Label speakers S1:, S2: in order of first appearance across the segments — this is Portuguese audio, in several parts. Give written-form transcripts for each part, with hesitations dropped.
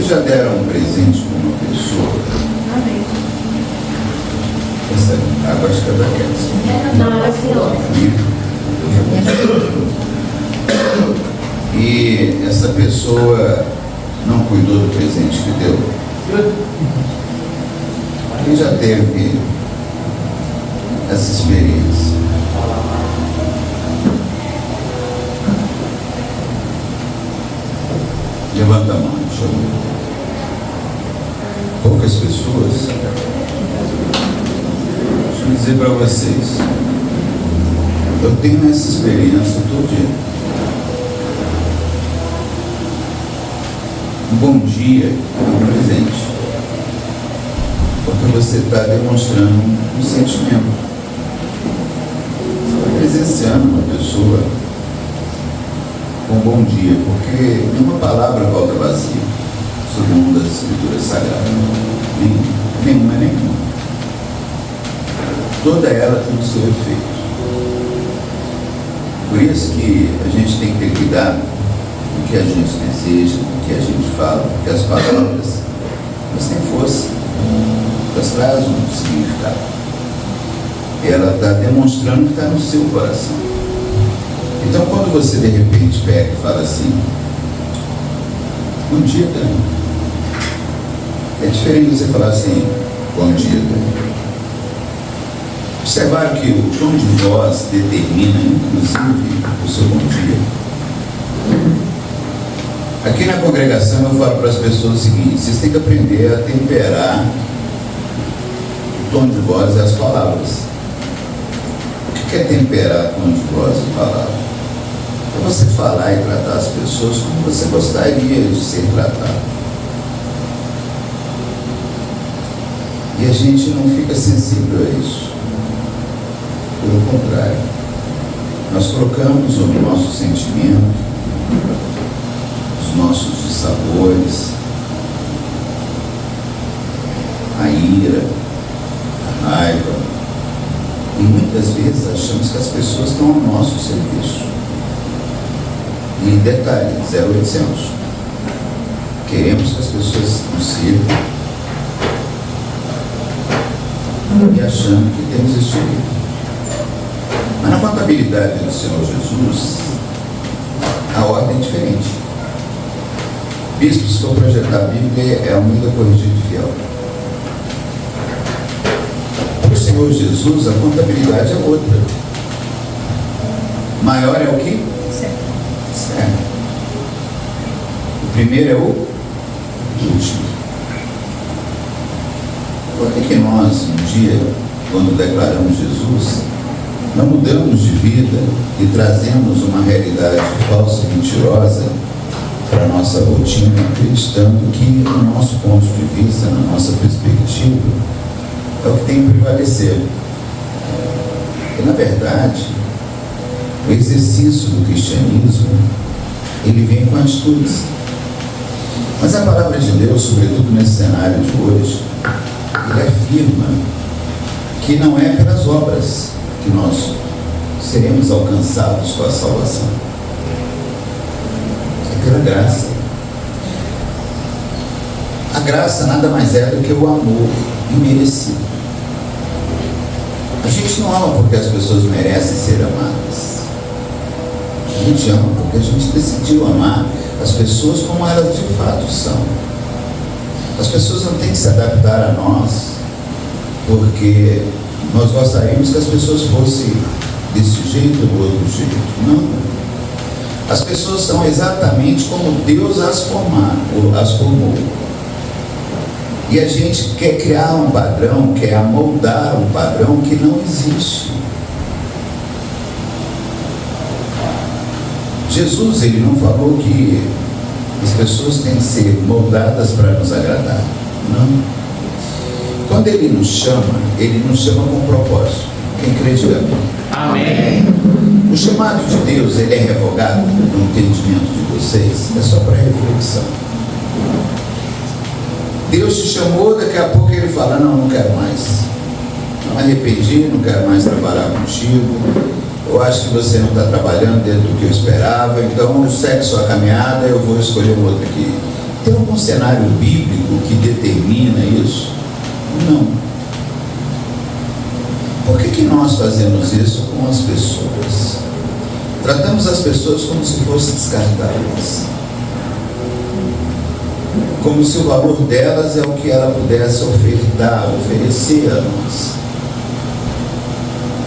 S1: Vocês já deram um presente para uma pessoa?
S2: Amém.
S1: Essa água acho que é daquela.
S2: Não, era senhor.
S1: E essa pessoa não cuidou do presente que deu? Quem já teve essa experiência? Levanta a mão, deixa eu ver. Poucas pessoas. Deixa eu dizer para vocês. Eu tenho essa experiência todo dia. Um bom dia é um presente. Porque você está demonstrando um sentimento. Você está presenciando uma pessoa com um bom dia, porque nenhuma palavra volta vazia sobre o mundo das escrituras sagradas. Nenhuma. Toda ela tem o seu efeito. Por isso que a gente tem que ter cuidado do que a gente deseja, do que a gente fala, porque as palavras, elas têm força, elas trazem um significado. E ela está demonstrando que está no seu coração. Então, quando você de repente pega e fala assim, bom dia, Dani. É diferente de você falar assim, bom dia, Dani. Observaram que o tom de voz determina, inclusive, o seu bom dia. Aqui na congregação eu falo para as pessoas o seguinte: vocês têm que aprender a temperar o tom de voz e as palavras. O que é temperar o tom de voz e palavras? É você falar e tratar as pessoas como você gostaria de ser tratado. E a gente não fica sensível a isso. Pelo contrário, nós colocamos o nosso sentimento, os nossos dissabores, a ira, a raiva, e muitas vezes achamos que as pessoas estão ao nosso serviço. E detalhe, 0800. Queremos que as pessoas nos sirvam e achando que temos esse direito. Mas na contabilidade do Senhor Jesus, a ordem é diferente. Bispo, se for projetar a Bíblia, é humilde, corrigido e fiel. Para o Senhor Jesus, a contabilidade é outra. Maior é o quê? Certo. O primeiro é o último. Por que nós, um dia, quando declaramos Jesus, não mudamos de vida e trazemos uma realidade falsa e mentirosa para a nossa rotina, acreditando que no nosso ponto de vista, na nossa perspectiva, é o que tem que prevalecer. E, na verdade, o exercício do cristianismo, ele vem com atitudes. Mas a palavra de Deus, sobretudo nesse cenário de hoje, ele afirma que não é pelas obras que nós seremos alcançados com a salvação. É pela graça. A graça nada mais é do que o amor imerecido. A gente não ama porque as pessoas merecem ser amadas. A gente ama porque a gente decidiu amar as pessoas como elas de fato são. As pessoas não têm que se adaptar a nós porque nós gostaríamos que as pessoas fossem desse jeito ou do outro jeito. Não. As pessoas são exatamente como Deus as formou. E a gente quer criar um padrão, quer amoldar um padrão que não existe. Jesus, ele não falou que as pessoas têm que ser moldadas para nos agradar. Não. Quando ele nos chama com propósito. Quem crê, diga amém. O chamado de Deus, ele é revogado no entendimento de vocês? É só para reflexão. Deus te chamou, daqui a pouco ele fala, não quero mais. Não me arrependi, não quero mais trabalhar contigo. Eu acho que você não está trabalhando dentro do que eu esperava, então segue sua caminhada, eu vou escolher um outro aqui. Tem algum cenário bíblico que determina isso? Não. Por que nós fazemos isso com as pessoas? Tratamos as pessoas como se fossem descartáveis, como se o valor delas é o que ela pudesse oferecer a nós.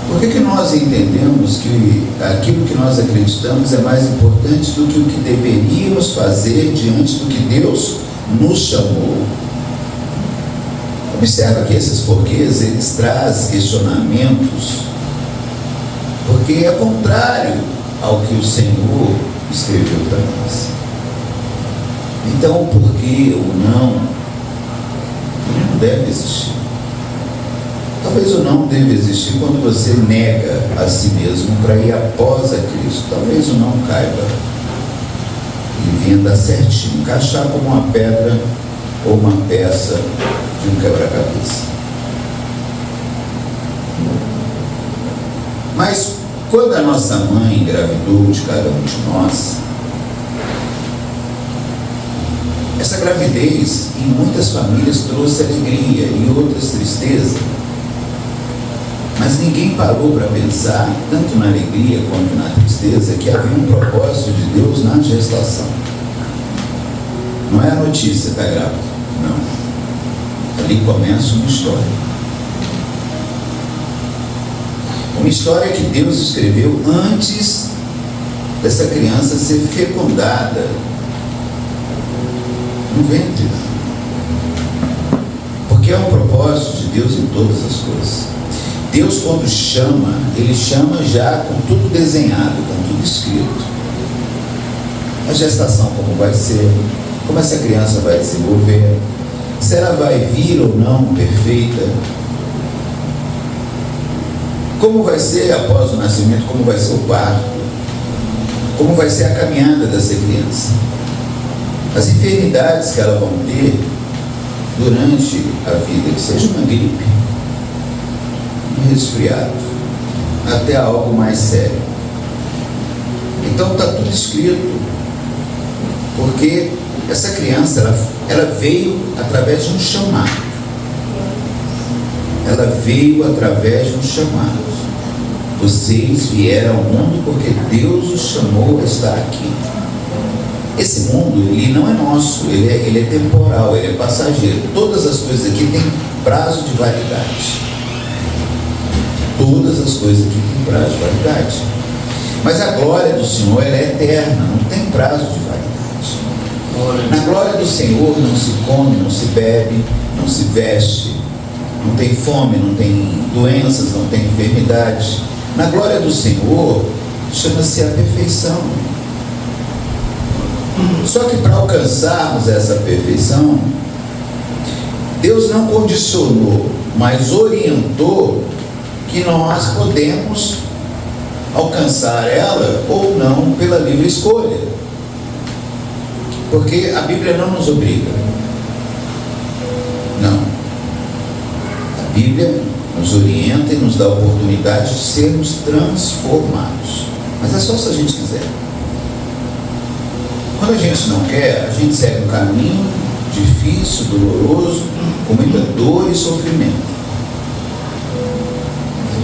S1: Por que nós entendemos que aquilo que nós acreditamos é mais importante do que o que deveríamos fazer diante do que Deus nos chamou? Observa que esses porquês, eles trazem questionamentos, porque é contrário ao que o Senhor escreveu para nós. Então, o porquê, o não deve existir. Talvez o não deve existir quando você nega a si mesmo para ir após a Cristo. Talvez o não caiba e venha dar certinho, encaixar como uma pedra ou uma peça de um quebra-cabeça. Mas quando a nossa mãe engravidou de cada um de nós, essa gravidez em muitas famílias trouxe alegria e outras tristeza. Mas ninguém parou para pensar, tanto na alegria quanto na tristeza, que havia um propósito de Deus na gestação. Não é a notícia, está grávida, não. Ali começa uma história. Uma história que Deus escreveu antes dessa criança ser fecundada no ventre. Porque é um propósito de Deus em todas as coisas. Deus, quando chama, Ele chama já com tudo desenhado, com tudo escrito. A gestação, como vai ser, como essa criança vai desenvolver, se ela vai vir ou não perfeita, como vai ser após o nascimento, como vai ser o parto, como vai ser a caminhada dessa criança, as enfermidades que ela vão ter durante a vida, que seja uma gripe, resfriado, até algo mais sério. Então está tudo escrito, porque essa criança ela veio através de um chamado. Ela veio através de um chamado. Vocês vieram ao mundo porque Deus os chamou a estar aqui. Esse mundo, ele não é nosso, ele é temporal, ele é passageiro. Todas as coisas aqui têm prazo de validade. Todas as coisas aqui têm prazo de validade. Mas a glória do Senhor, ela é eterna, não tem prazo de validade. Na glória do Senhor não se come, não se bebe, não se veste, não tem fome, não tem doenças, não tem enfermidade. Na glória do Senhor, chama-se a perfeição. Só que para alcançarmos essa perfeição, Deus não condicionou, mas orientou que nós podemos alcançar ela ou não pela livre escolha. Porque a Bíblia não nos obriga. Não. A Bíblia nos orienta e nos dá a oportunidade de sermos transformados. Mas é só se a gente quiser. Quando a gente não quer, a gente segue um caminho difícil, doloroso, com muita dor e sofrimento.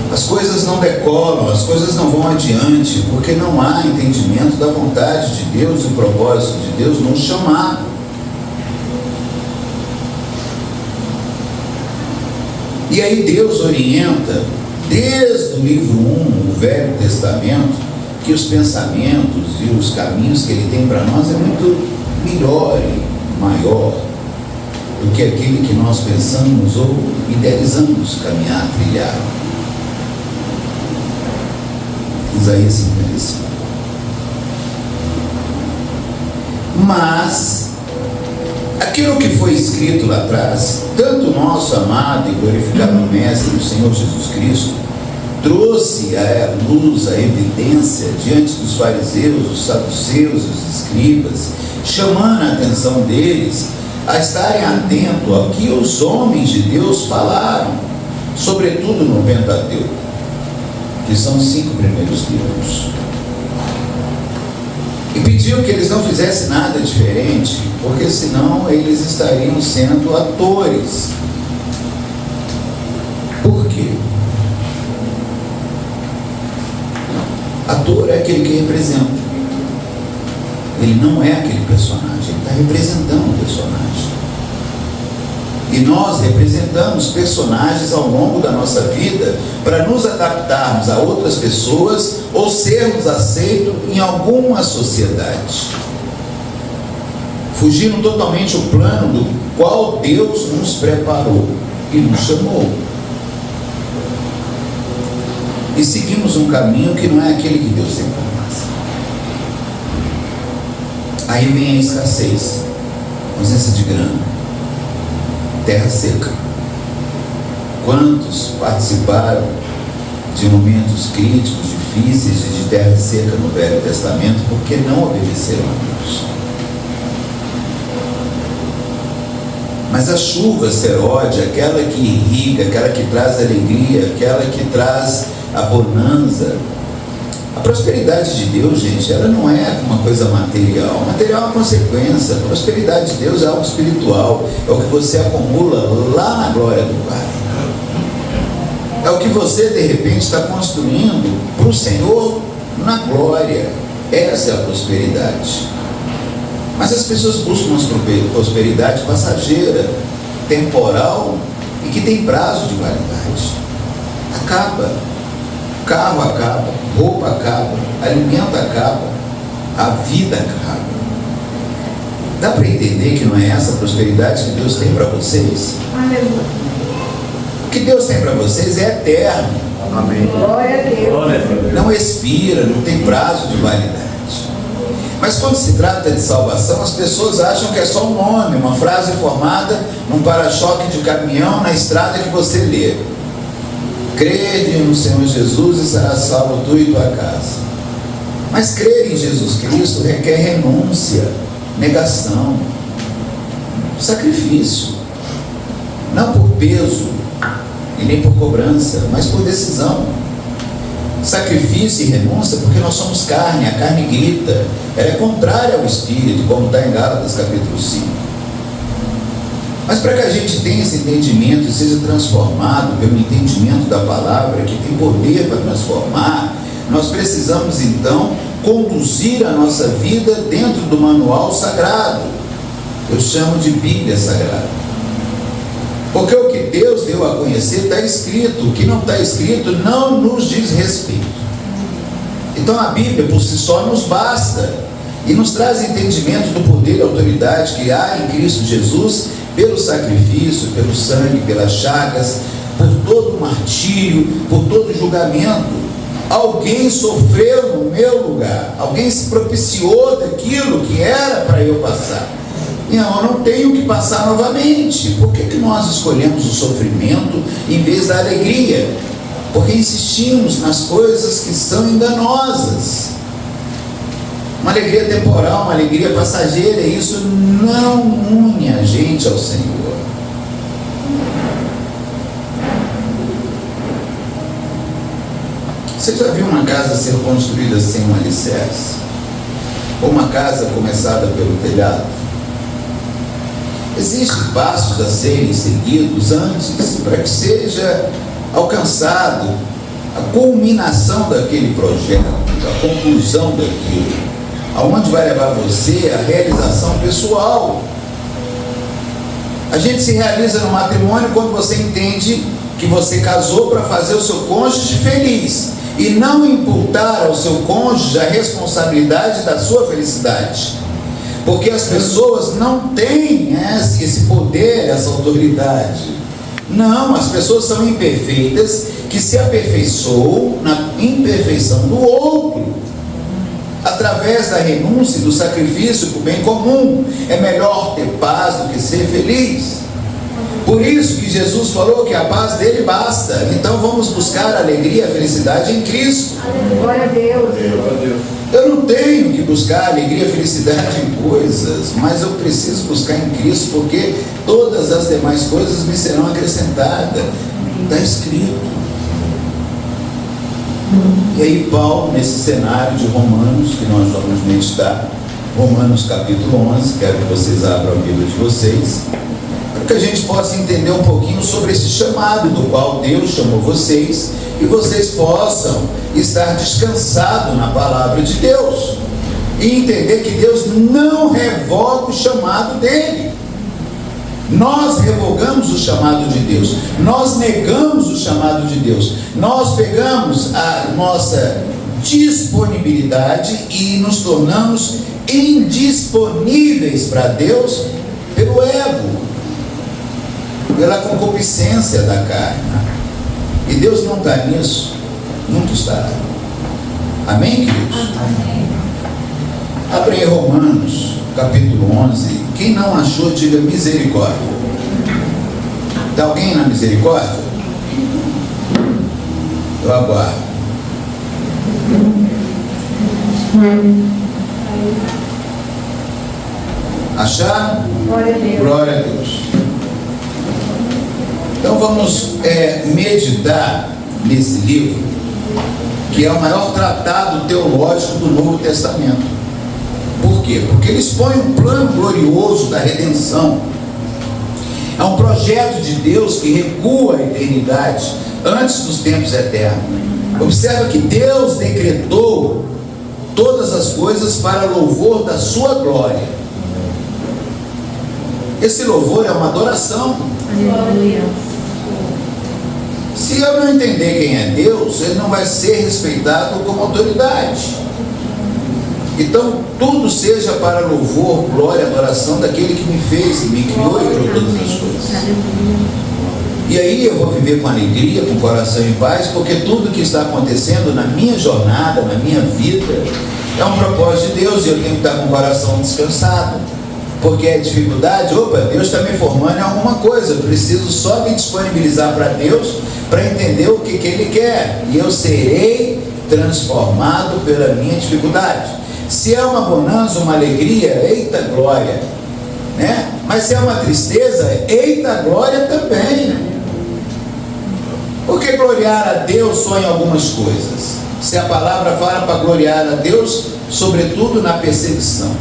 S1: As coisas não decolam, as coisas não vão adiante, porque não há entendimento da vontade de Deus e o propósito de Deus nos chamar. E aí Deus orienta, desde o livro 1, o Velho Testamento, que os pensamentos e os caminhos que Ele tem para nós é muito melhor e maior do que aquele que nós pensamos ou idealizamos caminhar, trilhar. Isaías 55. Mas aquilo que foi escrito lá atrás, tanto o nosso amado e glorificado Mestre, o Senhor Jesus Cristo, trouxe à luz, a evidência diante dos fariseus, dos saduceus, dos escribas, chamando a atenção deles a estarem atentos ao que os homens de Deus falaram, sobretudo no Pentateuco, que são os 5 primeiros livros. E pediu que eles não fizessem nada diferente, porque senão eles estariam sendo atores. Por quê? Ator é aquele que representa. Ele não é aquele personagem, ele está representando o personagem. E nós representamos personagens ao longo da nossa vida para nos adaptarmos a outras pessoas ou sermos aceitos em alguma sociedade, fugindo totalmente o plano do qual Deus nos preparou e nos chamou. E seguimos um caminho que não é aquele que Deus tem para nós. Aí vem a escassez, ausência de grana, terra seca. Quantos participaram de momentos críticos, difíceis, de terra seca no Velho Testamento, porque não obedeceram a Deus? Mas a chuva serode, aquela que irriga, aquela que traz alegria, aquela que traz a bonança, a prosperidade de Deus, gente, ela não é uma coisa material. Material é uma consequência. A prosperidade de Deus é algo espiritual. É o que você acumula lá na glória do Pai. É o que você, de repente, está construindo para o Senhor na glória. Essa é a prosperidade. Mas as pessoas buscam uma prosperidade passageira, temporal e que tem prazo de validade. Acaba. Carro acaba, roupa acaba, alimento acaba, a vida acaba. Dá para entender que não é essa a prosperidade que Deus tem para vocês? Aleluia. O que Deus tem para vocês é eterno. Amém. Glória a Deus. Não expira, não tem prazo de validade. Mas quando se trata de salvação, as pessoas acham que é só um nome, uma frase formada num para-choque de caminhão na estrada que você lê. Crede no Senhor Jesus e será salvo tu e tua casa. Mas crer em Jesus Cristo requer renúncia, negação, sacrifício. Não por peso e nem por cobrança, mas por decisão. Sacrifício e renúncia porque nós somos carne, a carne grita. Ela é contrária ao Espírito, como está em Gálatas capítulo 5. Mas para que a gente tenha esse entendimento e seja transformado pelo entendimento da palavra, que tem poder para transformar, nós precisamos então conduzir a nossa vida dentro do manual sagrado. Eu chamo de Bíblia Sagrada. Porque o que Deus deu a conhecer está escrito, o que não está escrito não nos diz respeito. Então a Bíblia por si só nos basta e nos traz entendimento do poder e autoridade que há em Cristo Jesus, pelo sacrifício, pelo sangue, pelas chagas, por todo o martírio, por todo o julgamento. Alguém sofreu no meu lugar, alguém se propiciou daquilo que era para eu passar. Não, eu não tenho que passar novamente. Por que nós escolhemos o sofrimento em vez da alegria? Porque insistimos nas coisas que são enganosas. Uma alegria temporal, uma alegria passageira, isso não une a gente ao Senhor. Você já viu uma casa ser construída sem um alicerce? Ou uma casa começada pelo telhado? Existem passos a serem seguidos antes para que seja alcançado a culminação daquele projeto, a conclusão daquilo. Aonde vai levar você a realização pessoal. A gente se realiza no matrimônio quando você entende que você casou para fazer o seu cônjuge feliz e não imputar ao seu cônjuge a responsabilidade da sua felicidade, porque as pessoas não têm esse poder, essa autoridade. Não, as pessoas são imperfeitas que se aperfeiçoam na imperfeição do outro. Através da renúncia e do sacrifício para o bem comum. É melhor ter paz do que ser feliz. Por isso que Jesus falou que a paz dele basta. Então vamos buscar a alegria e a felicidade em Cristo. Glória a Deus. Eu não tenho que buscar alegria e felicidade em coisas, mas eu preciso buscar em Cristo, porque todas as demais coisas me serão acrescentadas. Está escrito. E aí Paulo, nesse cenário de Romanos, que nós vamos meditar, Romanos capítulo 11, quero que vocês abram a Bíblia de vocês, para que a gente possa entender um pouquinho sobre esse chamado do qual Deus chamou vocês, e vocês possam estar descansados na palavra de Deus, e entender que Deus não revoga o chamado dele. Nós revogamos o chamado de Deus, nós negamos o chamado de Deus, nós pegamos a nossa disponibilidade e nos tornamos indisponíveis para Deus pelo ego, pela concupiscência da carne. E Deus não está nisso, nunca estará. Amém, queridos? Amém. Abre aí Romanos capítulo 11. Quem não achou, diga misericórdia. Está alguém na misericórdia? Eu aguardo. Acharam? Glória a Deus. Glória a Deus. Então vamos meditar nesse livro, que é o maior tratado teológico do Novo Testamento. Por quê? Porque ele expõe um plano glorioso da redenção. É um projeto de Deus que recua a eternidade antes dos tempos eternos. Observa que Deus decretou todas as coisas para louvor da sua glória. Esse louvor é uma adoração. Se eu não entender quem é Deus, ele não vai ser respeitado como autoridade. Então, tudo seja para louvor, glória, adoração daquele que me fez, me criou e criou todas as coisas. E aí eu vou viver com alegria, com coração em paz, porque tudo que está acontecendo na minha jornada, na minha vida, é um propósito de Deus, e eu tenho que estar com o coração descansado. Porque a dificuldade, Deus está me formando em alguma coisa, eu preciso só me disponibilizar para Deus, para entender o que Ele quer, e eu serei transformado pela minha dificuldade. Se é uma bonança, uma alegria, eita glória, né? Mas se é uma tristeza, eita glória também. Porque gloriar a Deus só em algumas coisas. Se a palavra fala para gloriar a Deus, sobretudo na perseguição.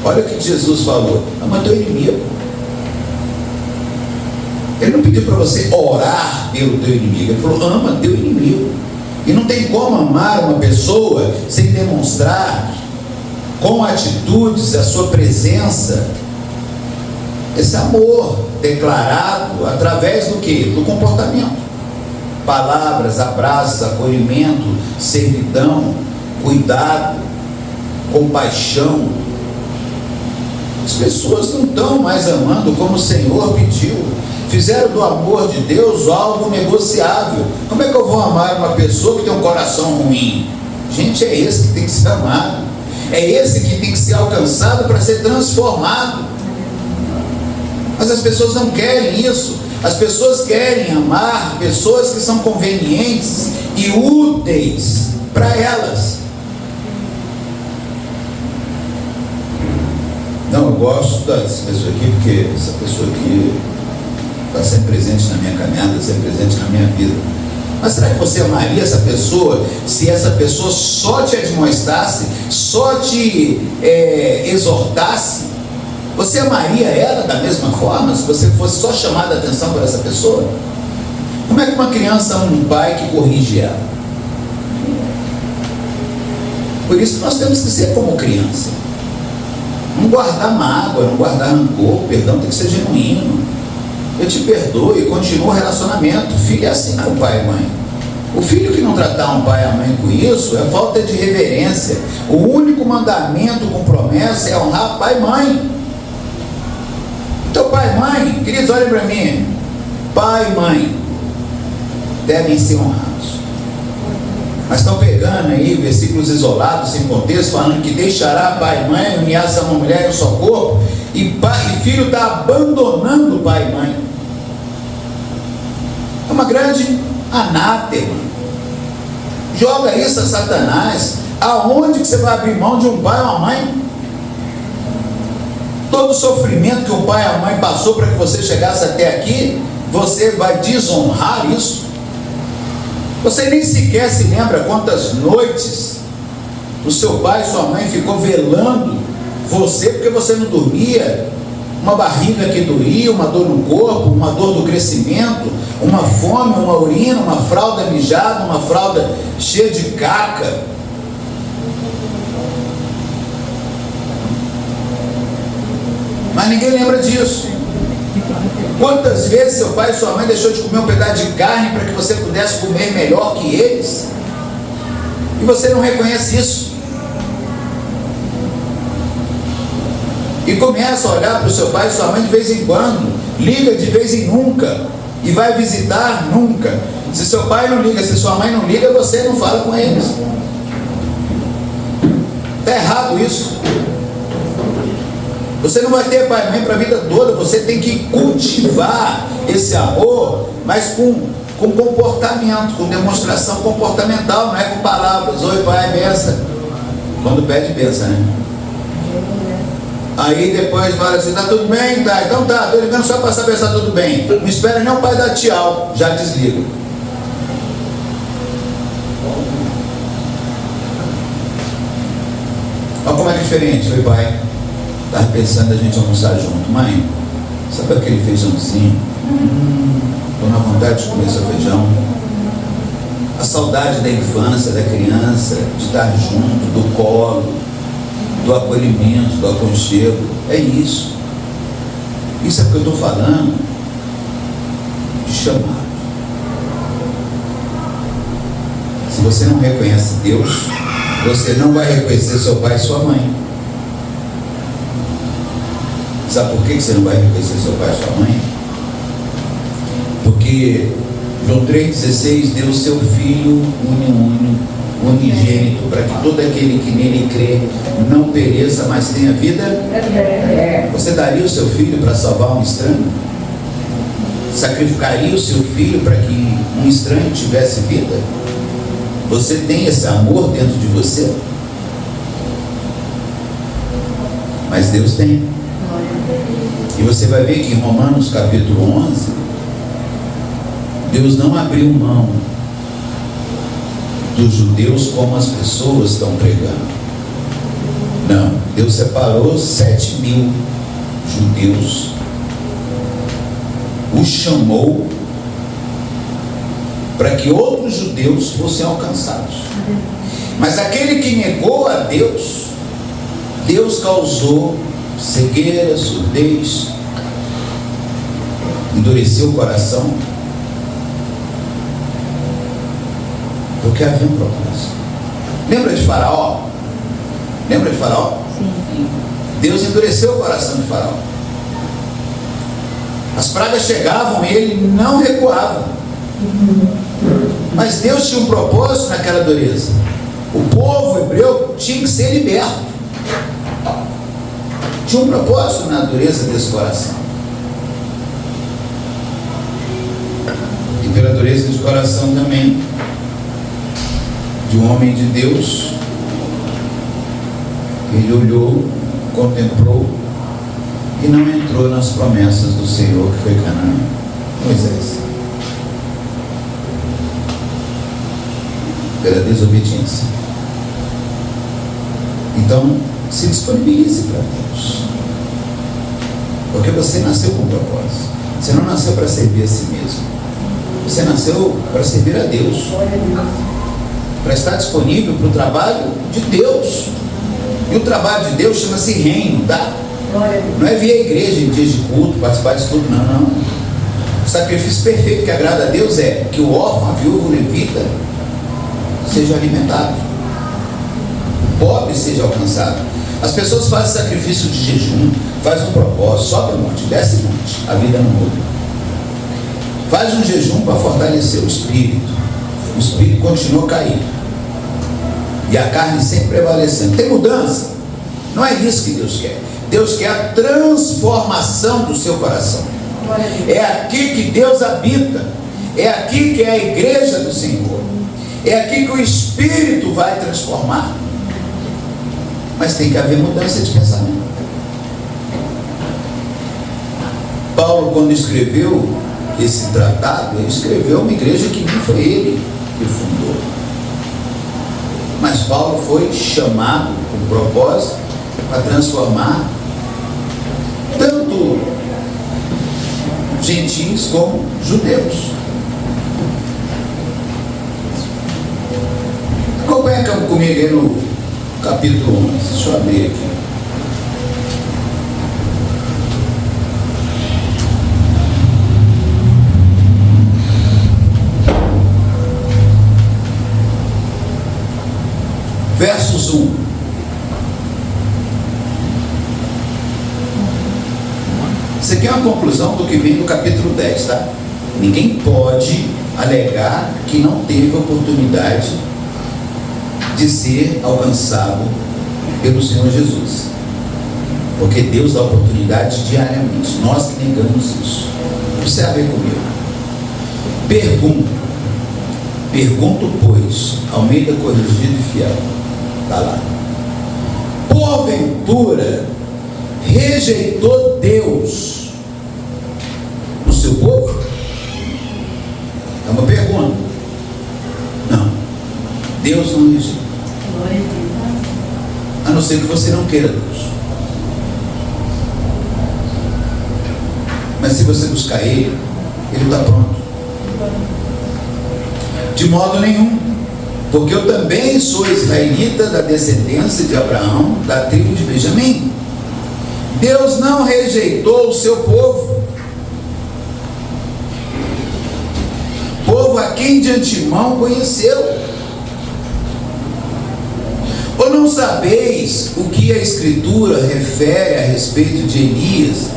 S1: Olha o que Jesus falou: ama teu inimigo. Ele não pediu para você orar pelo teu inimigo, ele falou: ama teu inimigo. E não tem como amar uma pessoa sem demonstrar com atitudes a sua presença, esse amor declarado através do que? Do comportamento. Palavras, abraços, acolhimento, servidão, cuidado, compaixão. As pessoas não estão mais amando como o Senhor pediu. Fizeram do amor de Deus algo negociável. Como é que eu vou amar uma pessoa que tem um coração ruim? Gente, é esse que tem que ser amado. É esse que tem que ser alcançado para ser transformado. Mas as pessoas não querem isso. As pessoas querem amar pessoas que são convenientes e úteis para elas. Não, eu gosto dessa pessoa aqui, porque essa pessoa aqui está sempre presente na minha caminhada, sempre presente na minha vida. Mas será que você amaria essa pessoa se essa pessoa só te admoestasse, só te exortasse? Você amaria ela da mesma forma se você fosse só chamar a atenção por essa pessoa? Como é que uma criança ama um pai que corrige ela? Por isso nós temos que ser como criança. Não guardar mágoa, não guardar rancor. O perdão tem que ser genuíno. Eu te perdoo e continua o relacionamento. O filho é assim com o pai e mãe. O filho que não tratar um pai e a mãe com isso é falta de reverência. O único mandamento com promessa é honrar pai e mãe. Então pai e mãe, queridos, olhem para mim. Pai e mãe devem ser honrados. Mas estão pegando aí versículos isolados, sem contexto, falando que deixará pai e mãe, unir-se a uma mulher em um só corpo, e pai e filho está abandonando pai e mãe. É uma grande anátema. Joga isso a Satanás. Aonde que você vai abrir mão de um pai ou uma mãe? Todo o sofrimento que o pai e a mãe passou para que você chegasse até aqui, você vai desonrar isso? Você nem sequer se lembra quantas noites o seu pai e sua mãe ficou velando você porque você não dormia. Uma barriga que doía, uma dor no corpo, uma dor do crescimento, uma fome, uma urina, uma fralda mijada, uma fralda cheia de caca. Mas ninguém lembra disso. Quantas vezes seu pai e sua mãe deixou de comer um pedaço de carne para que você pudesse comer melhor que eles? E você não reconhece isso. E começa a olhar para o seu pai e sua mãe de vez em quando, liga de vez em nunca, e vai visitar nunca. Se seu pai não liga, se sua mãe não liga, você não fala com eles. Está errado isso. Você não vai ter pai e mãe para a vida toda. Você tem que cultivar esse amor, mas com comportamento, com demonstração comportamental, não é com palavras. Oi pai, benção. Quando pede, benção, né? Aí depois fala assim, tá tudo bem? Tá, então tá, tô ligando só para saber se tá tudo bem. Não espera nem o pai dar tchau, já desliga. Olha como é diferente. Oi pai, estava pensando a gente almoçar junto. Mãe, sabe aquele feijãozinho? Tô na vontade de comer seu feijão. A saudade da infância, da criança, de estar junto, do colo, do acolhimento, do aconchego. É isso. Isso é porque eu estou falando de chamado. Se você não reconhece Deus, você não vai reconhecer seu pai e sua mãe. Sabe por que você não vai reconhecer seu pai e sua mãe? Porque João 3,16, deu o seu Filho unigênito, para que todo aquele que nele crê não pereça, mas tenha vida. Você daria o seu filho para salvar um estranho? Sacrificaria o seu filho para que um estranho tivesse vida? Você tem esse amor dentro de você? Mas Deus tem. E você vai ver que em Romanos capítulo 11, Deus não abriu mão dos judeus como as pessoas estão pregando. Não, Deus separou 7.000 judeus, os chamou para que outros judeus fossem alcançados. Mas aquele que negou a Deus, Deus causou cegueira, surdez, endureceu o coração, porque havia um propósito. Lembra de Faraó? Lembra de Faraó? Sim. Deus endureceu o coração de Faraó. As pragas chegavam e ele não recuava. Mas Deus tinha um propósito naquela dureza. O povo hebreu tinha que ser liberto. Tinha um propósito na dureza desse coração. E pela dureza de coração também de um homem de Deus, ele olhou, contemplou e não entrou nas promessas do Senhor, que foi Canaã. Moisés, pela desobediência. Então se disponibilize para Deus, porque você nasceu com um propósito. Você não nasceu para servir a si mesmo, você nasceu para servir a Deus, para estar disponível para o trabalho de Deus. E o trabalho de Deus chama-se reino, tá? Não é vir à igreja em dias de culto, participar de tudo, não. O sacrifício perfeito que agrada a Deus é que o órfão, a viúva, o levita seja alimentado, o pobre seja alcançado. As pessoas fazem sacrifício de jejum, fazem um propósito, sobe um monte, desce um monte, a vida não muda. Faz um jejum para fortalecer o espírito continua caído e a carne sempre prevalecendo. Tem mudança? Não é isso que Deus quer. Deus quer a transformação do seu coração. É aqui que Deus habita, é aqui que é a igreja do Senhor, é aqui que o Espírito vai transformar. Mas tem que haver mudança de pensamento. Paulo, quando escreveu esse tratado, ele escreveu uma igreja que nem foi ele. que fundou. Mas Paulo foi chamado com propósito para transformar tanto gentios como judeus. Acompanha comigo aí no capítulo 11. Deixa eu abrir aqui. Versos 1. Isso aqui é uma conclusão do que vem no capítulo 10, tá? Ninguém pode alegar que não teve oportunidade de ser alcançado pelo Senhor Jesus, porque Deus dá oportunidade diariamente. Nós que negamos isso. Observe comigo. Pergunto, pois, Almeida Corrigido e Fiel, está lá: porventura rejeitou Deus o seu povo? É uma pergunta. Não, Deus não rejeita, a não ser que você não queira Deus. Mas se você buscar Ele, Ele está pronto. De modo nenhum, porque eu também sou israelita, da descendência de Abraão, da tribo de Benjamim. Deus não rejeitou o seu povo, povo a quem de antemão conheceu. Ou não sabeis o que a Escritura refere a respeito de Elias,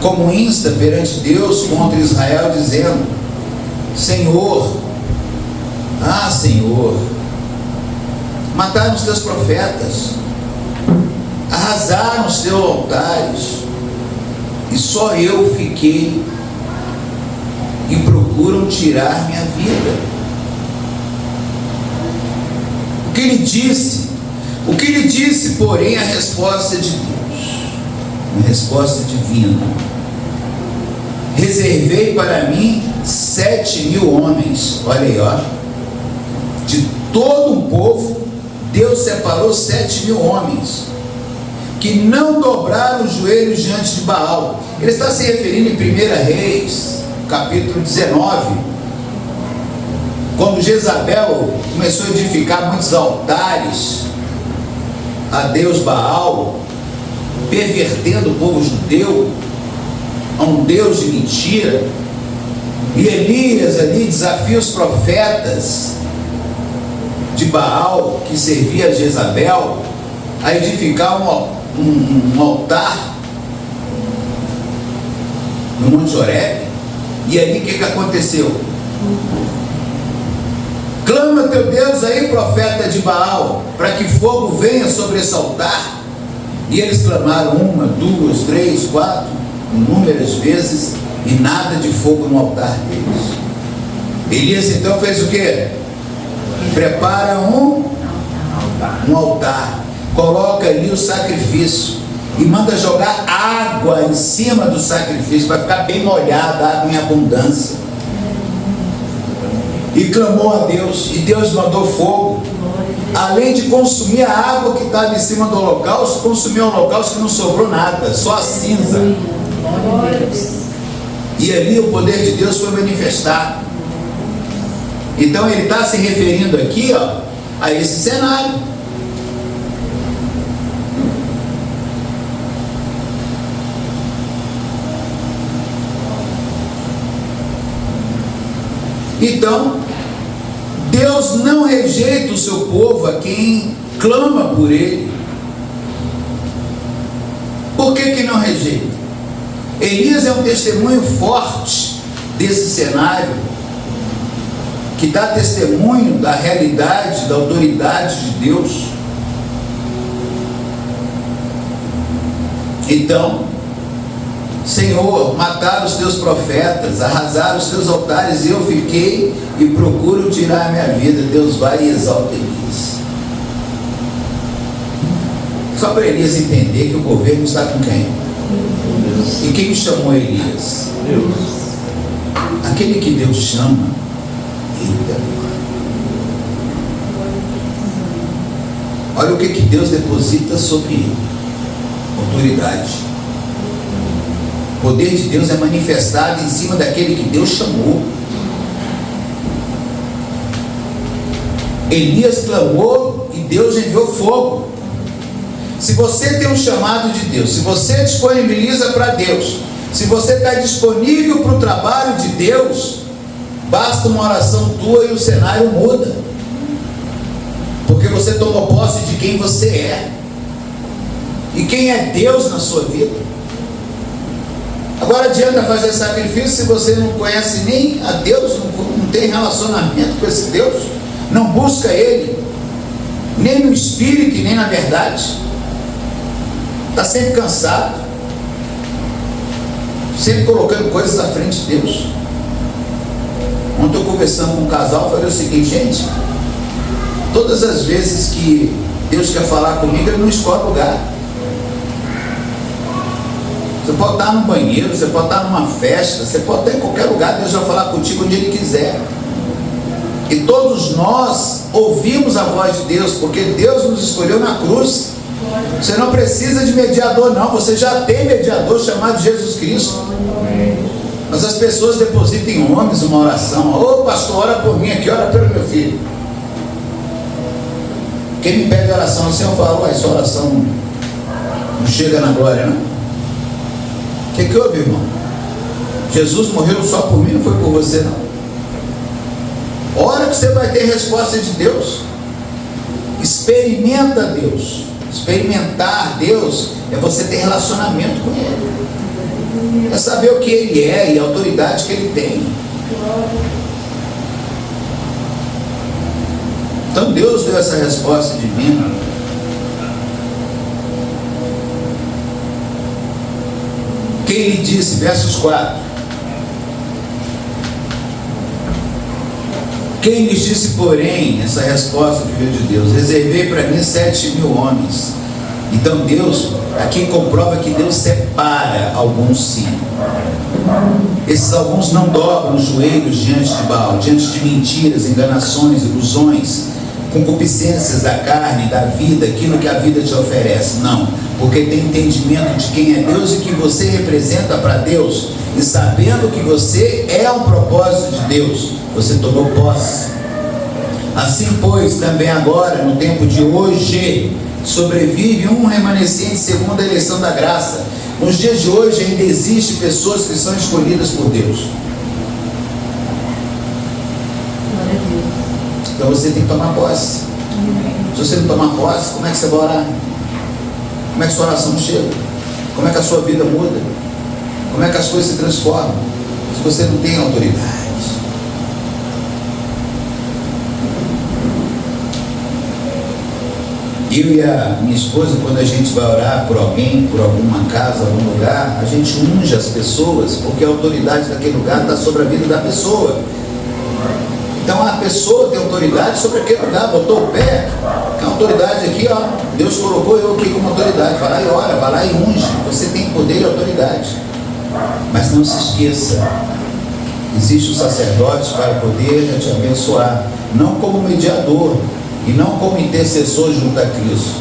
S1: como insta perante Deus contra Israel, dizendo: Senhor, Senhor, mataram os teus profetas, arrasaram os teus altares, e só eu fiquei, e procuram tirar minha vida. O que lhe disse, porém, a resposta de Deus, uma resposta divina: reservei para mim 7.000 homens. Olha aí, ó. De todo um povo, Deus separou 7.000 homens, que não dobraram os joelhos diante de Baal. Ele está se referindo em 1 Reis, capítulo 19, quando Jezabel começou a edificar muitos altares a Deus Baal, pervertendo o povo judeu a um Deus de mentira. E Elias ali desafia os profetas de Baal, que servia a Jezabel, a edificar um altar no Monte Horebe. E aí o que aconteceu? Clama teu Deus aí, profeta de Baal, para que fogo venha sobre esse altar. E eles clamaram 1, 2, 3, 4, inúmeras vezes, e nada de fogo no altar deles. Elias então fez o quê? Prepara um altar, coloca ali o sacrifício e manda jogar água em cima do sacrifício para ficar bem molhado, água em abundância. E clamou a Deus, e Deus mandou fogo, além de consumir a água que estava em cima do holocausto, consumiu o holocausto, que não sobrou nada, só a cinza. E ali o poder de Deus foi manifestado. Então ele está se referindo aqui, ó, a esse cenário. Então, Deus não rejeita o seu povo a quem clama por Ele. Por que não rejeita? Elias é um testemunho forte desse cenário, que dá testemunho da realidade, da autoridade de Deus. Então, Senhor, mataram os teus profetas, arrasaram os teus altares, e eu fiquei e procuro tirar a minha vida. Deus vai e exalta Elias. Só para Elias entender que o governo está com quem? Deus. E quem chamou Elias? Deus. Aquele que Deus chama, ele dá glória. olha o que Deus deposita sobre ele: autoridade. O poder de Deus é manifestado em cima daquele que Deus chamou. Elias clamou e Deus enviou fogo. Se você tem um chamado de Deus, se você disponibiliza para Deus, se você está disponível para o trabalho de Deus, basta uma oração tua e o cenário muda, porque você tomou posse de quem você é e quem é Deus na sua vida. Agora adianta fazer sacrifício se você não conhece nem a Deus, não tem relacionamento com esse Deus, não busca Ele, nem no Espírito e nem na verdade, está sempre cansado, sempre colocando coisas à frente de Deus. Ontem eu conversando com um casal, falei o seguinte: gente, todas as vezes que Deus quer falar comigo, Ele não escolhe lugar. Você pode estar no banheiro, você pode estar numa festa, você pode estar em qualquer lugar, Deus vai falar contigo onde Ele quiser. E todos nós ouvimos a voz de Deus, porque Deus nos escolheu na cruz. Você não precisa de mediador, não, você já tem mediador chamado Jesus Cristo. Mas as pessoas depositam em homens uma oração: ô pastor, ora por mim aqui, ora pelo meu filho. Quem me pede oração, o Senhor fala: essa oração não chega na glória, não. O que houve, irmão? Jesus morreu só por mim, não foi por você, não. Ora que você vai ter resposta de Deus. Experimenta Deus. Experimentar Deus é você ter relacionamento com Ele, é saber o que Ele é e a autoridade que Ele tem. Então Deus deu essa resposta divina. Quem lhe disse, versos 4: quem lhes disse, porém, essa resposta que veio de Deus: reservei para mim 7.000 homens. Então Deus, aqui comprova que Deus separa alguns sim. Esses alguns não dobram os joelhos diante de Baal, diante de mentiras, enganações, ilusões, concupiscências da carne, da vida, aquilo que a vida te oferece. Não, porque tem entendimento de quem é Deus e que você representa para Deus, e sabendo que você é um propósito de Deus, você tomou posse. Assim, pois, também agora, no tempo de hoje, sobrevive um remanescente segundo a eleição da graça. Nos dias de hoje ainda existem pessoas que são escolhidas por Deus. Então você tem que tomar posse. Se você não tomar posse, como é que você vai orar? Como é que sua oração chega? Como é que a sua vida muda? Como é que as coisas se transformam? Se você não tem autoridade. Eu e a minha esposa, quando a gente vai orar por alguém, por alguma casa, algum lugar, a gente unge as pessoas, porque a autoridade daquele lugar está sobre a vida da pessoa. Então a pessoa tem autoridade sobre aquele lugar, botou o pé, tem autoridade aqui, ó. Deus colocou eu aqui como autoridade. Vai lá e ora, vai lá e unge. Você tem poder e autoridade. Mas não se esqueça, existe o sacerdote para poder te abençoar, não como mediador e não como intercessor junto a Cristo,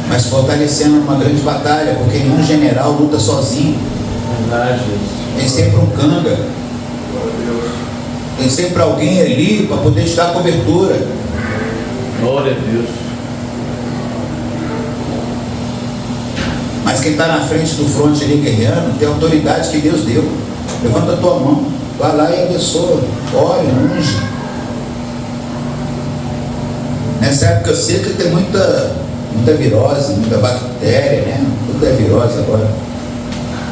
S1: mas fortalecendo uma grande batalha, porque nenhum general luta sozinho. Tem sempre um canga, tem sempre alguém ali para poder te dar cobertura.
S2: Glória a Deus.
S1: Mas quem está na frente do fronte ali guerreando tem a autoridade que Deus deu. Levanta a tua mão, vai lá e abençoa, ore, unge. Nessa época seca tem muita virose, muita bactéria, né? Tudo é virose agora.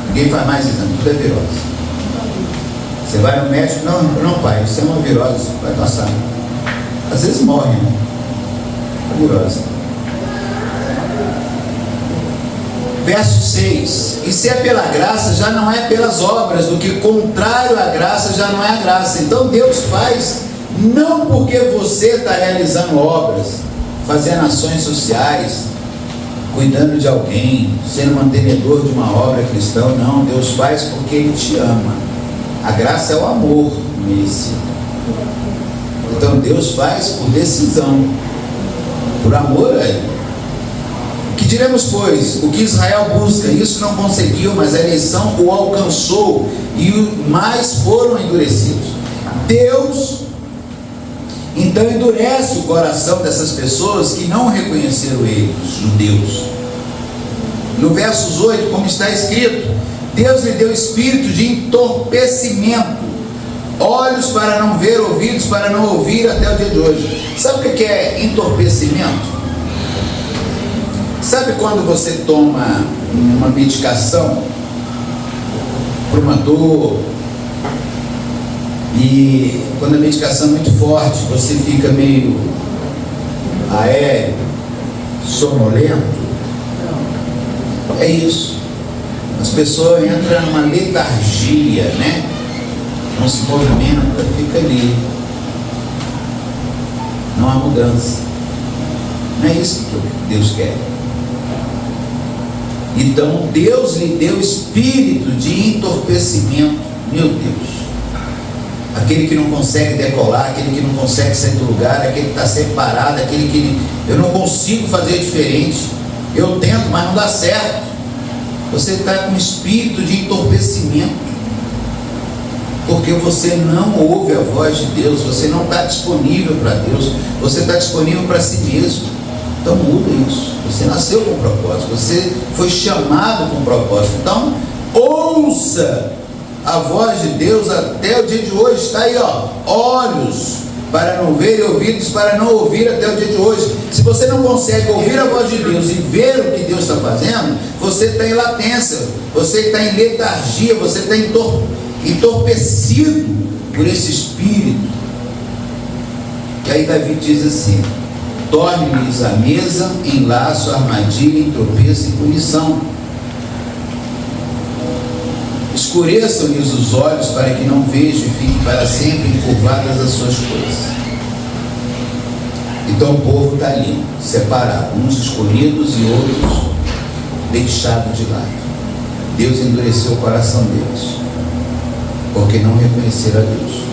S1: Ninguém faz mais exame, tudo é virose. Você vai no médico, não pai, isso é uma virose, vai passar. Às vezes morre, né? É virose. Verso 6: e se é pela graça, já não é pelas obras, do que contrário à graça já não é a graça. Então Deus faz, não porque você está realizando obras, fazendo ações sociais, cuidando de alguém, sendo mantenedor de uma obra cristã, não. Deus faz porque Ele te ama. A graça é o amor nesse. Então Deus faz por decisão, por amor a Ele. Que diremos, pois? O que Israel busca, isso não conseguiu, mas a eleição o alcançou, e mais foram endurecidos. Deus, então, endurece o coração dessas pessoas que não reconheceram Ele, os judeus. No versos 8, como está escrito, Deus lhe deu espírito de entorpecimento, olhos para não ver, ouvidos para não ouvir, até o dia de hoje. Sabe o que é entorpecimento? Sabe quando você toma uma medicação para uma dor, e quando a medicação é muito forte, você fica meio aéreo, sonolento? É isso. As pessoas entram numa letargia, né? Não se movimenta, fica ali. Não há mudança. Não é isso que Deus quer. Então Deus lhe deu espírito de entorpecimento. Meu Deus. Aquele que não consegue decolar, aquele que não consegue sair do lugar, aquele que está separado, aquele que eu não consigo fazer diferente. Eu tento, mas não dá certo. Você está com espírito de entorpecimento, porque você não ouve a voz de Deus, você não está disponível para Deus, você está disponível para si mesmo. Então muda isso. Você nasceu com propósito, você foi chamado com propósito. Então ouça a voz de Deus até o dia de hoje. Está aí, ó, olhos para não ver e ouvidos para não ouvir até o dia de hoje. Se você não consegue ouvir a voz de Deus e ver o que Deus está fazendo, você está em latência, você está em letargia, você está entorpecido por esse espírito. E aí Davi diz assim: torne-lhes a mesa em laço, armadilha, em tropeço e punição. Escureçam-lhes os olhos para que não vejam e fiquem para sempre encurvadas as suas coisas. Então o povo está ali, separado, uns escolhidos e outros deixados de lado. Deus endureceu o coração deles, porque não reconheceram a Deus.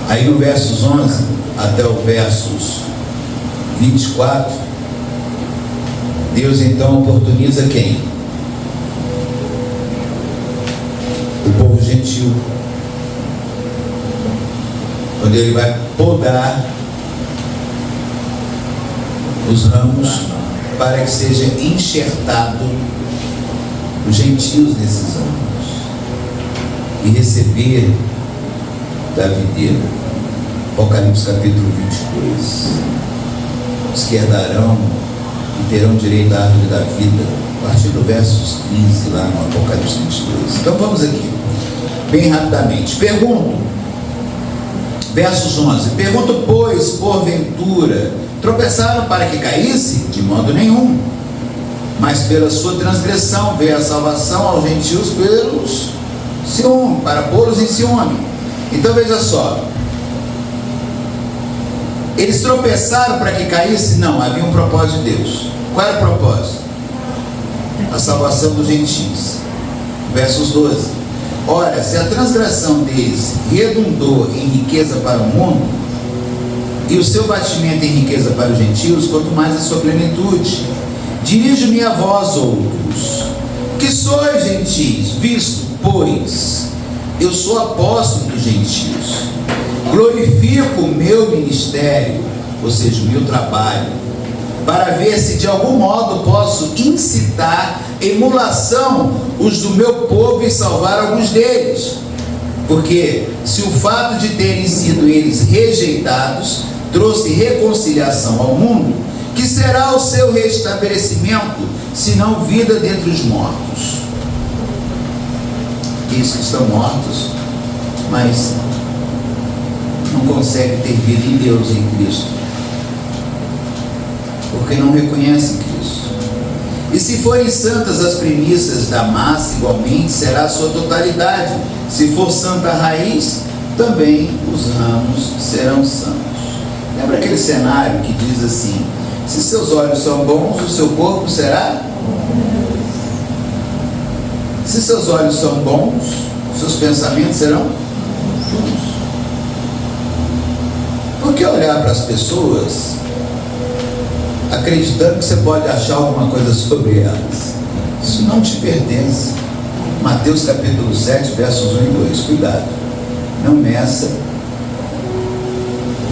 S1: Aí no versos 11 até o versos 24, Deus então oportuniza quem? O povo gentil, quando ele vai podar os ramos para que seja enxertado os gentios nesses ramos e receber da videira. Apocalipse capítulo 22. Os que herdarão e terão direito à árvore da vida, a partir do versos 15 lá no Apocalipse 22. Então vamos aqui, bem rapidamente. Pergunto, versos 11: pergunto, pois, porventura, tropeçaram para que caísse? De modo nenhum. Mas pela sua transgressão veio a salvação aos gentios pelos ciúme, para pô-los em ciúme. Então veja só, eles tropeçaram para que caísse? Não, havia um propósito de Deus. Qual era o propósito? A salvação dos gentios. Versos 12: ora, se a transgressão deles redundou em riqueza para o mundo, e o seu batimento em riqueza para os gentios, quanto mais a sua plenitude. Dirijo-me a vós outros, que sois gentios, visto, pois, eu sou apóstolo dos gentios, glorifico o meu ministério, ou seja, o meu trabalho, para ver se de algum modo posso incitar emulação os do meu povo e salvar alguns deles. Porque se o fato de terem sido eles rejeitados trouxe reconciliação ao mundo, que será o seu restabelecimento, senão vida dentre os mortos? Diz que estão mortos, mas não conseguem ter vida em Deus, em Cristo, porque não reconhecem Cristo. E se forem santas as primícias da massa, igualmente será a sua totalidade. Se for santa a raiz, também os ramos serão santos. Lembra aquele cenário que diz assim: se seus olhos são bons, o seu corpo será? Se seus olhos são bons, seus pensamentos serão bons. Por que olhar para as pessoas acreditando que você pode achar alguma coisa sobre elas. Isso não te pertence. Mateus capítulo 7, versos 1 e 2. Cuidado, não meça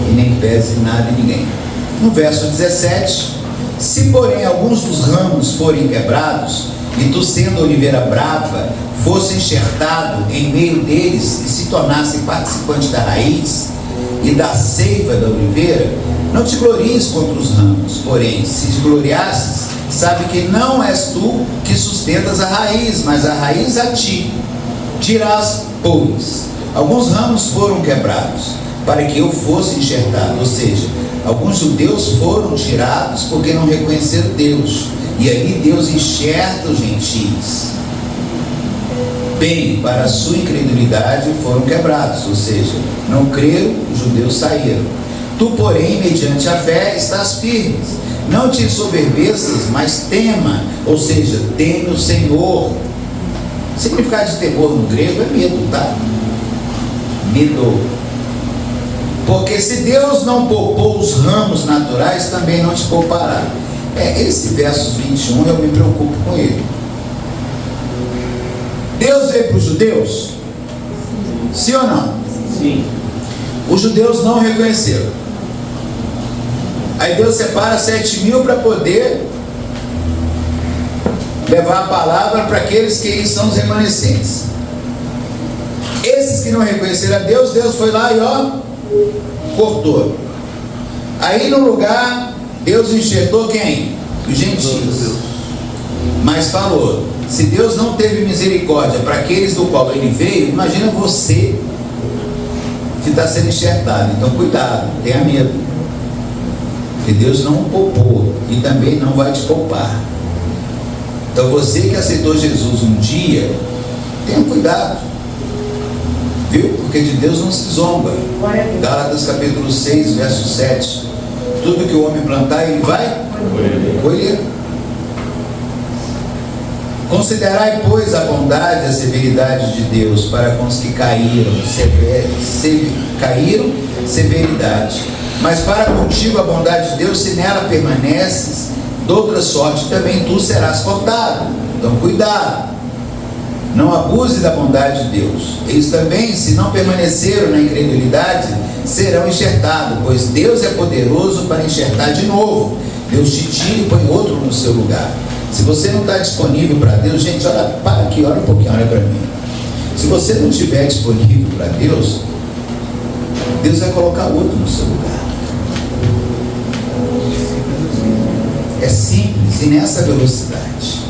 S1: e nem pese nada em ninguém. No verso 17: se porém alguns dos ramos forem quebrados, e tu, sendo oliveira brava, fosse enxertado em meio deles e se tornasse participante da raiz e da seiva da oliveira, não te glories contra os ramos. Porém, se te gloriasses, sabe que não és tu que sustentas a raiz, mas a raiz a ti. Dirás, pois, alguns ramos foram quebrados para que eu fosse enxertado. Ou seja, alguns judeus foram tirados porque não reconheceram Deus, e aí Deus enxerta os gentios. Bem, para a sua incredulidade foram quebrados, ou seja, não creram, os judeus saíram. Tu, porém, mediante a fé estás firmes. Não te ensoberbeças, mas tema, ou seja, teme o Senhor. O significado de temor no grego é medo, tá? Medo. Porque se Deus não poupou os ramos naturais, também não te poupará. Esse verso 21 eu me preocupo com ele. Deus veio para os judeus? Sim ou não?
S2: Sim.
S1: Os judeus não reconheceram. Aí Deus separa 7.000 para poder levar a palavra para aqueles que são os remanescentes. Esses que não reconheceram a Deus, Deus foi lá e cortou. Aí no lugar, Deus enxertou quem? Os gentios. Mas falou: se Deus não teve misericórdia para aqueles do qual ele veio, imagina você que está sendo enxertado. Então cuidado, tenha medo, porque Deus não poupou e também não vai te poupar. Então você que aceitou Jesus um dia, tenha cuidado, viu? Porque de Deus não se zomba. Gálatas capítulo 6, verso 7. Tudo que o homem plantar, ele vai colher. Considerai, pois, a bondade e a severidade de Deus para com os que caíram, severidade. Mas para contigo a bondade de Deus, se nela permaneces, de outra sorte também tu serás cortado. Então cuidado, não abuse da bondade de Deus. Eles também, se não permaneceram na incredulidade, serão enxertados, pois Deus é poderoso para enxertar de novo. Deus te tira e põe outro no seu lugar. Se você não está disponível para Deus, gente, olha, para aqui, olha um pouquinho, olha para mim. Se você não estiver disponível para Deus, Deus vai colocar outro no seu lugar. É simples e nessa velocidade.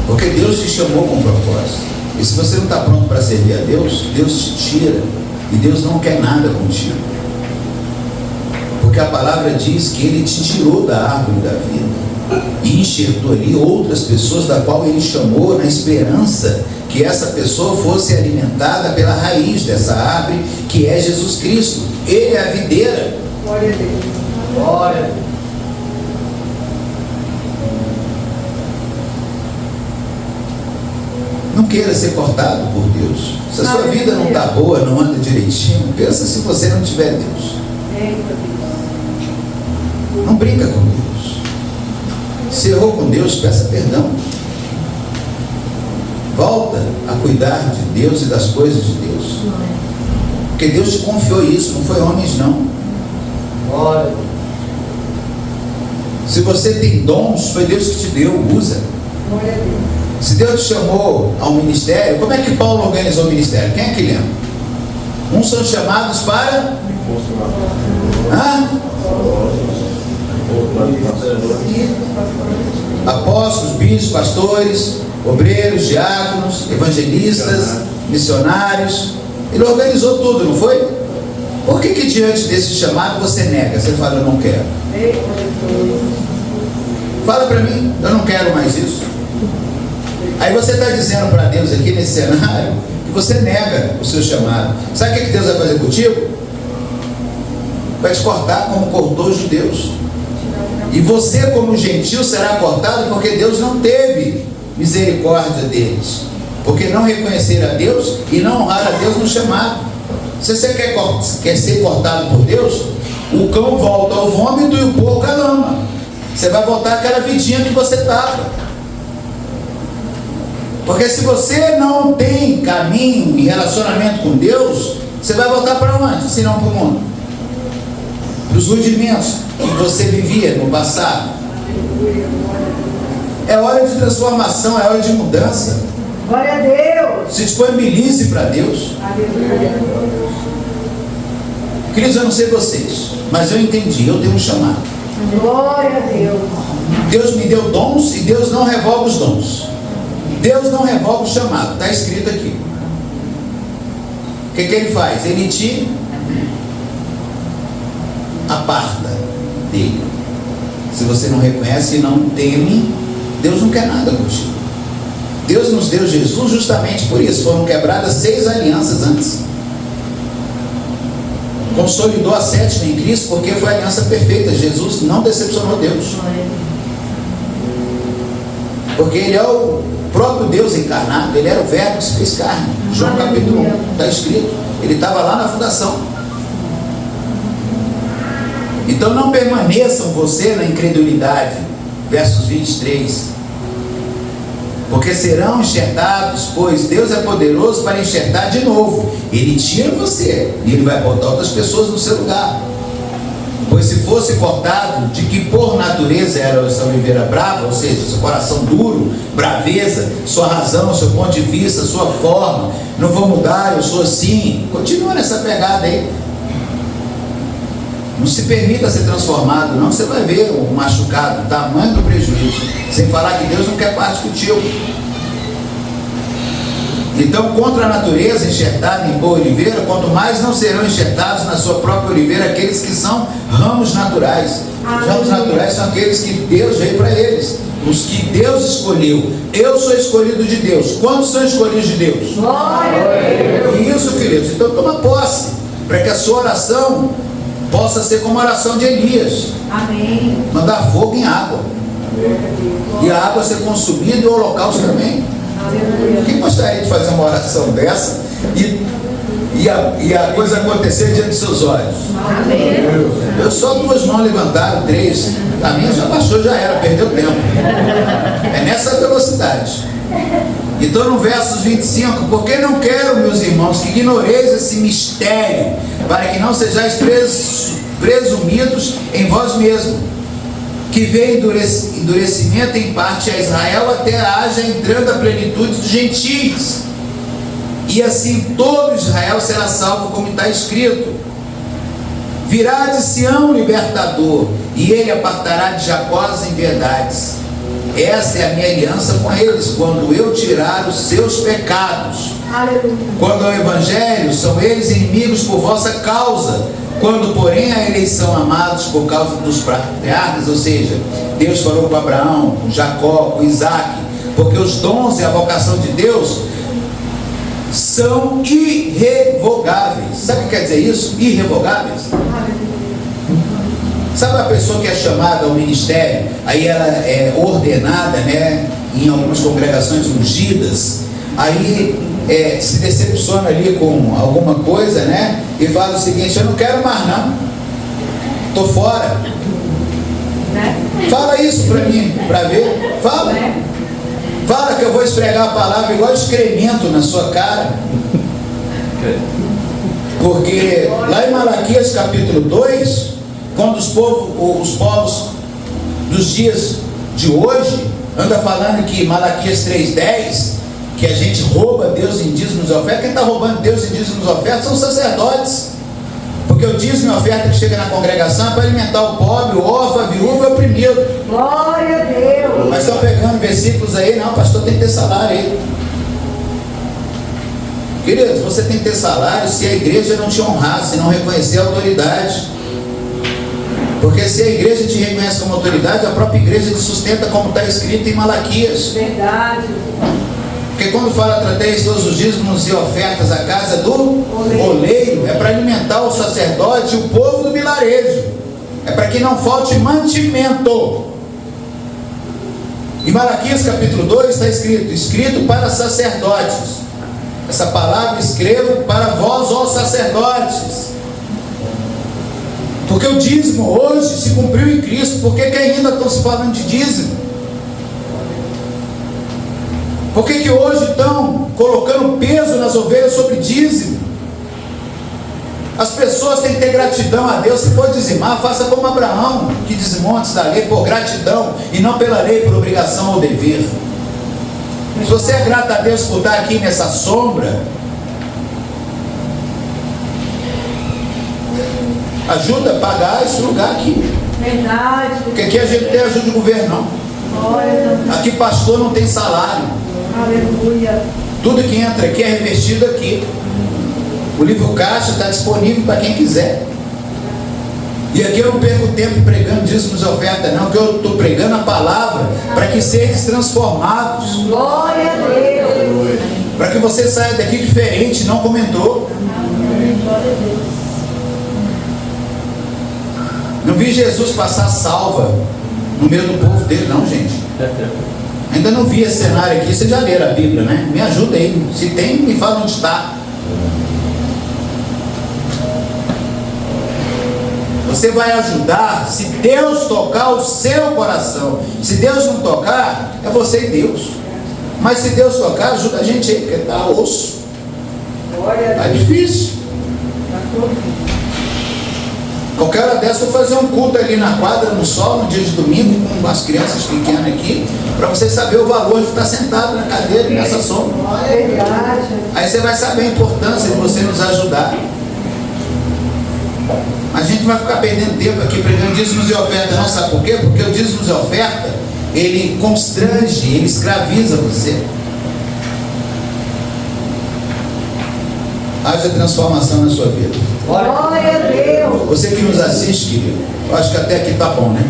S1: Porque Deus te chamou com propósito. E se você não está pronto para servir a Deus, Deus te tira. E Deus não quer nada contigo. Porque a palavra diz que Ele te tirou da árvore da vida e enxertou ali outras pessoas, da qual Ele chamou na esperança que essa pessoa fosse alimentada pela raiz dessa árvore, que é Jesus Cristo. Ele é a videira.
S3: Glória a Deus.
S2: Glória.
S1: Não queira ser cortado por Deus. Se a sua vida não está boa, não anda direitinho, pensa se você não tiver Deus. Não brinca com Deus. Se errou com Deus, peça perdão. Volta a cuidar de Deus e das coisas de Deus. Porque Deus te confiou isso, não foi homens não.
S2: Glória.
S1: Se você tem dons, foi Deus que te deu, usa.
S3: Glória a Deus.
S1: Se Deus te chamou ao ministério, como é que Paulo organizou o ministério? Quem é que lembra? Uns são chamados para... apóstolos, bispos, pastores, obreiros, diáconos, evangelistas, missionários. Ele organizou tudo, não foi? Por que diante desse chamado você nega? Você fala, eu não quero. Fala para mim, eu não quero mais isso. Aí você está dizendo para Deus aqui nesse cenário que você nega o seu chamado. Sabe o que Deus vai fazer contigo? Vai te cortar como cortou os judeus. E você, como gentil, será cortado porque Deus não teve misericórdia deles. Porque não reconheceram a Deus e não honraram a Deus no chamado. Se você quer ser cortado por Deus, o cão volta ao vômito e o porco à lama. Você vai voltar àquela vidinha que você estava. Porque se você não tem caminho e relacionamento com Deus, você vai voltar para onde? Se não para o mundo. Para os rudimentos que você vivia no passado. É hora de transformação, é hora de mudança.
S3: Glória a Deus.
S1: Se disponibilize para Deus. Queridos, eu não sei vocês, mas eu entendi, eu tenho um chamado.
S3: Glória a Deus.
S1: Deus me deu dons e Deus não revoga os dons. Deus não revoga o chamado, está escrito aqui. O que ele faz? Ele te aparta dele. Se você não reconhece e não teme, Deus não quer nada contigo. Deus nos deu Jesus justamente por isso. Foram quebradas 6 alianças antes. Consolidou a 7ª em Cristo porque foi a aliança perfeita. Jesus não decepcionou Deus. Porque Ele é o próprio Deus encarnado. Ele era o Verbo que se fez carne. João capítulo 1, está escrito. Ele estava lá na fundação. Então não permaneçam você na incredulidade. Versos 23. Porque serão enxertados, pois Deus é poderoso para enxertar de novo. Ele tira você e Ele vai botar outras pessoas no seu lugar. Pois se fosse cortado, de que por natureza era essa oliveira brava, ou seja, seu coração duro, braveza, sua razão, seu ponto de vista, sua forma, não vou mudar, eu sou assim. Continua nessa pegada aí. Não se permita ser transformado, não, você vai ver o machucado, o tamanho do prejuízo. Sem falar que Deus não quer parte contigo. Então, contra a natureza enxertada em boa oliveira, quanto mais não serão enxertados na sua própria oliveira aqueles que são ramos naturais. Os ramos naturais são aqueles que Deus veio para eles, os que Deus escolheu. Eu sou escolhido de Deus. Quantos são escolhidos de Deus?
S3: Glória a Deus.
S1: Isso, queridos. Então, toma posse, para que a sua oração possa ser como a oração de Elias.
S3: Amém.
S1: Mandar fogo em água. E a água ser consumida e o holocausto também. Quem gostaria de fazer uma oração dessa e a coisa acontecer diante dos seus olhos?
S3: Amém.
S1: Eu só 2 mãos levantaram, 3. A minha já baixou, já era, perdeu tempo. É nessa velocidade. Então no versos 25, porque não quero, meus irmãos, que ignoreis esse mistério, para que não sejais presumidos em vós mesmos, que veio endurecimento em parte a Israel, até haja entrando a plenitude dos gentios, e assim todo Israel será salvo, como está escrito. Virá de Sião o libertador, e ele apartará de Jacó as enverdades. Essa é a minha aliança com eles, quando eu tirar os seus pecados.
S3: Aleluia.
S1: Quando ao Evangelho, são eles inimigos por vossa causa. Quando, porém, a eleição, amados por causa dos patriarcas, ou seja, Deus falou com Abraão, com Jacó, com Isaac, porque os dons e a vocação de Deus são irrevogáveis. Sabe o que quer dizer isso? Irrevogáveis. Sabe a pessoa que é chamada ao ministério, aí ela é ordenada, né, em algumas congregações ungidas, aí se decepciona ali com alguma coisa, né, e fala o seguinte: eu não quero mais não, estou fora. Fala isso para mim, para ver. Fala que eu vou esfregar a palavra igual excremento na sua cara. Porque lá em Malaquias capítulo 2, quando os povos dos dias de hoje anda falando que Malaquias 3:10, que a gente rouba Deus em dízimos e ofertas, quem está roubando Deus em dízimos e ofertas são os sacerdotes, porque o dízimo e oferta que chega na congregação é para alimentar o pobre, o órfão, a viúva e o oprimido.
S3: Glória a Deus.
S1: Mas estão pegando versículos aí, não, pastor, tem que ter salário aí. Queridos, você tem que ter salário se a igreja não te honrar, se não reconhecer a autoridade. Porque se a igreja te reconhece como autoridade, a própria igreja te sustenta, como está escrito em Malaquias.
S3: Verdade.
S1: Porque quando fala tratei todos os dízimos e ofertas à casa do oleiro, é para alimentar o sacerdote e o povo do vilarejo. É para que não falte mantimento. Em Malaquias capítulo 2 está escrito para sacerdotes. Essa palavra escrevo para vós, ó sacerdotes. Porque o dízimo hoje se cumpriu em Cristo. Por que ainda estão se falando de dízimo? Por que hoje estão colocando peso nas ovelhas sobre dízimo? As pessoas têm que ter gratidão a Deus. Se for dizimar, faça como Abraão, que dizimou antes da lei por gratidão e não pela lei por obrigação ou dever. Se você é grato a Deus por estar aqui nessa sombra, ajuda a pagar esse lugar aqui.
S3: Verdade.
S1: Porque aqui a gente tem ajuda do governo, não.
S3: Glória a Deus.
S1: Aqui pastor não tem salário.
S3: Aleluia.
S1: Tudo que entra aqui é revestido aqui. O livro caixa está disponível para quem quiser. E aqui eu não perco tempo pregando dízimos e ofertas, não, que eu estou pregando a palavra para que sejam transformados.
S3: Glória a Deus.
S1: Para que você saia daqui diferente, não como entrou.
S3: Glória a Deus.
S1: Não vi Jesus passar salva no meio do povo dele, não, gente. Ainda não vi esse cenário aqui. Vocês já leram a Bíblia, né? Me ajuda aí. Se tem, me fala onde está. Você vai ajudar se Deus tocar o seu coração. Se Deus não tocar, é você e Deus. Mas se Deus tocar, ajuda a gente aí, porque está osso.
S3: Glória a
S1: Está
S3: Deus.
S1: difícil. Qualquer hora dessa eu vou fazer um culto ali na quadra, no sol, no dia de domingo, com as crianças pequenas aqui, para você saber o valor de estar sentado na cadeira e nessa sombra.
S3: Verdade.
S1: Aí você vai saber a importância de você nos ajudar. A gente vai ficar perdendo tempo aqui pregando dízimos e oferta, não, sabe por quê? Porque o dízimos e oferta, ele constrange, ele escraviza você. Haja transformação na sua vida.
S3: Glória a Deus.
S1: Você que nos assiste, querido, eu acho que até aqui está bom, né?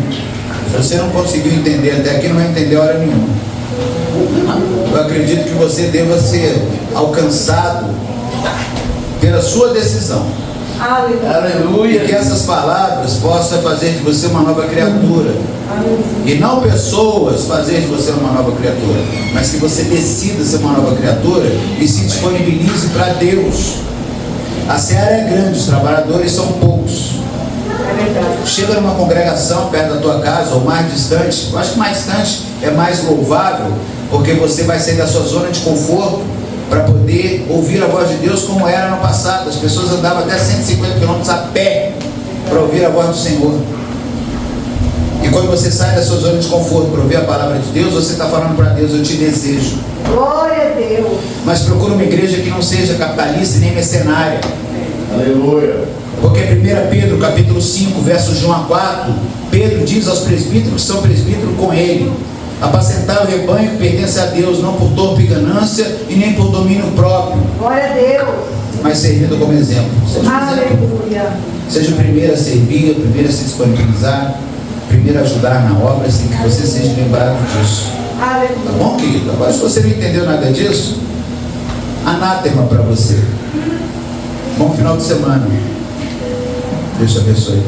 S1: Se você não conseguiu entender até aqui, não vai entender hora nenhuma. Eu acredito que você deva ser alcançado pela sua decisão.
S3: Aleluia.
S1: E que essas palavras possam fazer de você uma nova criatura. E não pessoas fazer de você uma nova criatura, mas que você decida ser uma nova criatura e se disponibilize para Deus. A seara é grande, os trabalhadores são poucos.
S3: É verdade.
S1: Chega numa congregação perto da tua casa ou mais distante. Eu acho que mais distante é mais louvável, porque você vai sair da sua zona de conforto para poder ouvir a voz de Deus como era no passado. As pessoas andavam até 150 km a pé para ouvir a voz do Senhor. E quando você sai da sua zona de conforto para ouvir a palavra de Deus, você está falando para Deus: eu te desejo.
S3: Glória a Deus.
S1: Mas procura uma igreja que não seja capitalista e nem mercenária.
S4: Aleluia.
S1: Porque 1 Pedro capítulo 5, versos de 1 a 4, Pedro diz aos presbíteros que são presbíteros com ele: apacentar o rebanho que pertence a Deus, não por torpe ganância e nem por domínio próprio,
S3: Glória a Deus.
S1: mas servindo como exemplo. Seja um exemplo.
S3: Aleluia.
S1: Seja o primeiro a servir, o primeiro a se disponibilizar, o primeiro a ajudar na obra, assim que você seja lembrado disso. Tá
S3: Aleluia.
S1: bom, querido? Agora, se você não entendeu nada disso, anátema para você. Bom final de semana. Deus te abençoe.